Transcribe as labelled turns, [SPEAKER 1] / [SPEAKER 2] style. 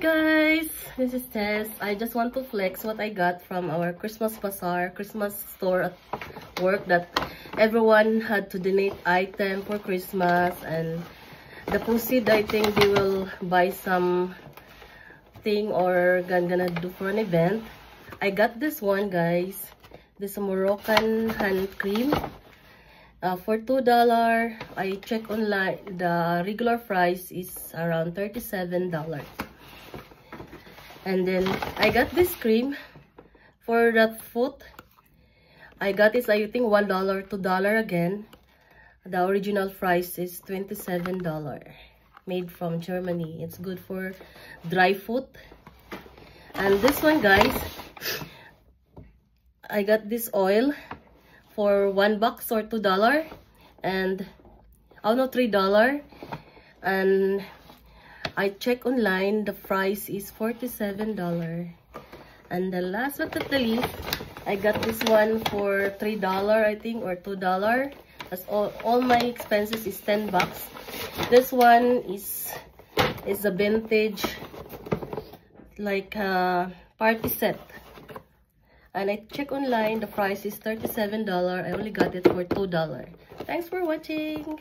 [SPEAKER 1] guys, this is Tess. I just want to flex what I got from our Christmas bazaar, Christmas store at work, that everyone had to donate item for Christmas, and the proceed, I think they will buy some thing or gonna do for an event. I got this one, guys. This Moroccan hand cream for $2. I check online, the regular price is around $37. And then I got this cream for that foot. I got this, I think, $1, $2 again. The original price is $27. Made from Germany. It's good for dry foot. And this one, guys, I got this oil for $1 or $2, and oh no, $3. And I check online, the price is $47. And the last but not the least, I got this one for $3, I think, or $2. That's all my expenses is $10. This one is a vintage, like party set. And I check online, the price is $37. I only got it for $2. Thanks for watching.